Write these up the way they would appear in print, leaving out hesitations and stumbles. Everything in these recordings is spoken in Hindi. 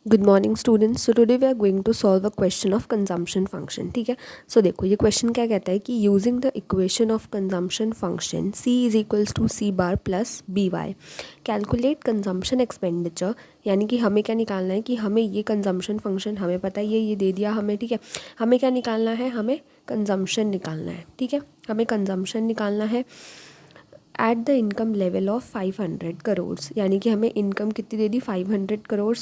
Good morning students. So today we are going to solve a question of consumption function. ठीक है, सो देखो ये क्वेश्चन क्या कहता है कि using the equation of consumption function c is equals to C bar plus B Y calculate consumption expenditure. यानी कि हमें क्या निकालना है कि हमें ये कंजम्पशन फंक्शन हमें पता है, ये दे दिया हमें। ठीक है, हमें क्या निकालना है, हमें कंजम्पशन निकालना है। ठीक है, हमें कंजम्पशन निकालना है at the income level of 500 crore. यानी कि हमें इनकम कितनी दे दी, 500 करोड़।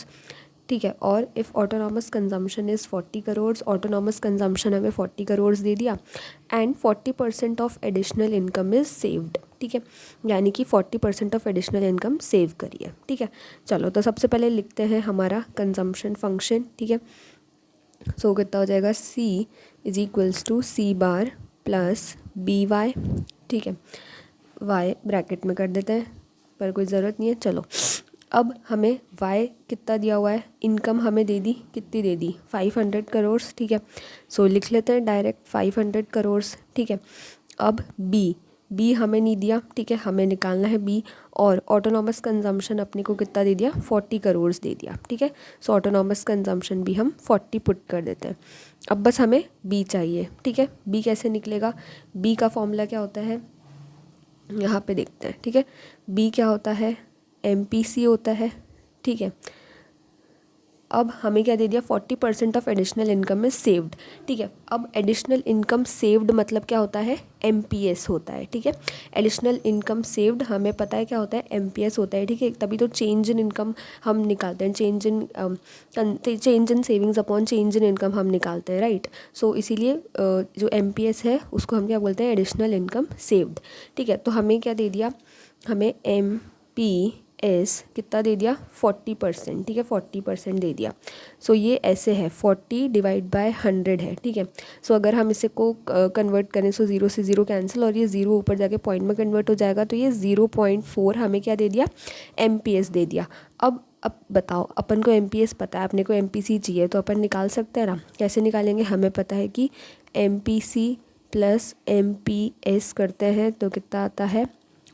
ठीक है, और if autonomous consumption is 40 crore, autonomous consumption हमें 40 करोड़ दे दिया and 40% of additional income is saved. ठीक है, यानी कि 40% ऑफ एडिशनल इनकम सेव करिए। ठीक है, चलो तो सबसे पहले लिखते हैं हमारा कंजम्पशन फंक्शन। ठीक है, सो कितना हो जाएगा, c is equals to C bar plus B Y. ठीक है, y ब्रैकेट में कर देते हैं, पर कोई ज़रूरत नहीं है। चलो अब हमें y कितना दिया हुआ है, इनकम हमें दे दी, कितनी दे दी, 500 करोड़। ठीक है, सो लिख लेते हैं डायरेक्ट 500 करोड़। ठीक है, अब b हमें नहीं दिया। ठीक है, हमें निकालना है b, और ऑटोनॉमस कंजम्पशन अपने को कितना दे दिया, 40 करोड़ दे दिया। ठीक है, सो ऑटोनॉमस कंजम्पशन भी हम 40 पुट कर देते हैं। अब बस हमें b चाहिए। ठीक है, b कैसे निकलेगा, b का फॉर्मूला क्या होता है, यहाँ पे देखते हैं। ठीक है, b क्या होता है, MPC होता है। ठीक है, अब हमें क्या दे दिया, 40% of additional income is saved. ठीक है, अब एडिशनल इनकम सेव्ड मतलब क्या होता है, MPS होता है। ठीक है, एडिशनल इनकम सेव्ड हमें पता है क्या होता है, MPS होता है। ठीक है, तभी तो चेंज इन इनकम हम निकालते हैं, change in savings upon change in income हम निकालते हैं, राइट। सो इसीलिए जो MPS है उसको हम क्या बोलते हैं, एडिशनल इनकम सेव्ड। ठीक है, तो हमें क्या दे दिया, हमें MPS कितना दे दिया, 40%। ठीक है, 40% दे दिया। सो ये ऐसे है, 40 डिवाइड बाय 100 है। ठीक है, सो अगर हम इसे को कन्वर्ट करें, सो 0 से 0 कैंसिल, और ये 0 ऊपर जाके पॉइंट में कन्वर्ट हो जाएगा, तो ये 0.4 हमें क्या दे दिया, MPS दे दिया। अब बताओ, अपन को MPS पता है, अपने को MPC चाहिए, तो अपन निकाल सकते हैं ना। कैसे निकालेंगे, हमें पता है कि MPC प्लस MPS करते हैं तो कितना आता है,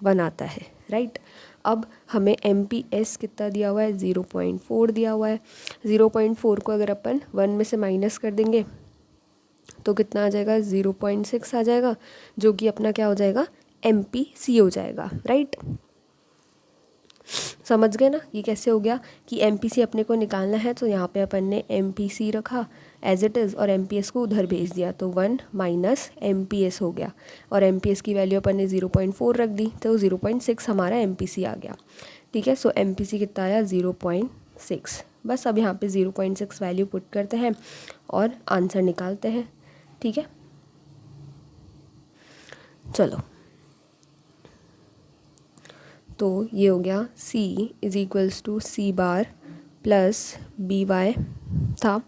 1 आता है, राइट। अब हमें MPS कितना दिया हुआ है, 0.4 दिया हुआ है। 0.4 को अगर अपन 1 में से माइनस कर देंगे तो कितना आ जाएगा, 0.6 आ जाएगा, जो कि अपना क्या हो जाएगा, MPC हो जाएगा, राइट। समझ गए ना, ये कैसे हो गया कि MPC अपने को निकालना है, तो यहाँ पे अपन ने MPC रखा एज इट इज़ और MPS को उधर भेज दिया, तो 1 माइनस MPS हो गया, और MPS की वैल्यू अपन ने 0.4 रख दी, तो 0.6 हमारा MPC आ गया। ठीक है, सो MPC कितना आया, 0.6। बस अब यहाँ पे 0.6 वैल्यू पुट करते हैं और आंसर निकालते हैं। ठीक है, चलो तो ये हो गया, c is equals to C bar plus B Y था।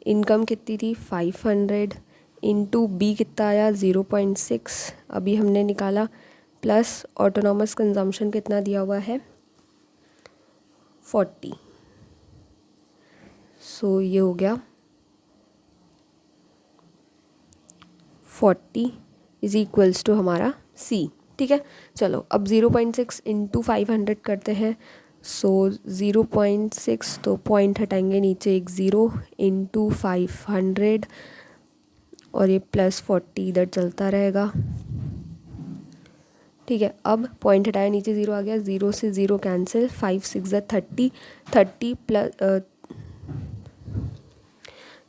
इनकम कितनी थी, 500 इंटू बी कितना आया, 0.6 अभी हमने निकाला, प्लस ऑटोनॉमस कंजम्पशन कितना दिया हुआ है, 40। सो ये हो गया 40 इज इक्वल्स टू हमारा c। ठीक है, चलो अब 0.6 इंटू 500 करते हैं, सो 0.6 तो पॉइंट हटाएंगे नीचे, एक 0 इंटू 500, और ये प्लस 40 इधर चलता रहेगा। ठीक है, अब पॉइंट हटाया, नीचे 0 आ गया, 0 से 0 कैंसिल, 5 6 30, 30 प्लस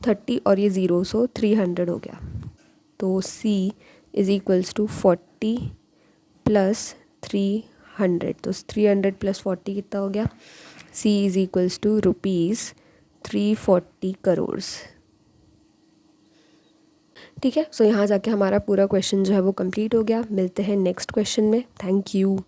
30 और ये 0, सो 300 हो गया। तो c is equals to 40 plus 300, तो 300 प्लस 40 कितना हो गया, c is equals to ₹340 crore. ठीक है, सो यहाँ जाके हमारा पूरा क्वेश्चन जो है वो कंप्लीट हो गया। मिलते हैं नेक्स्ट क्वेश्चन में। Thank you.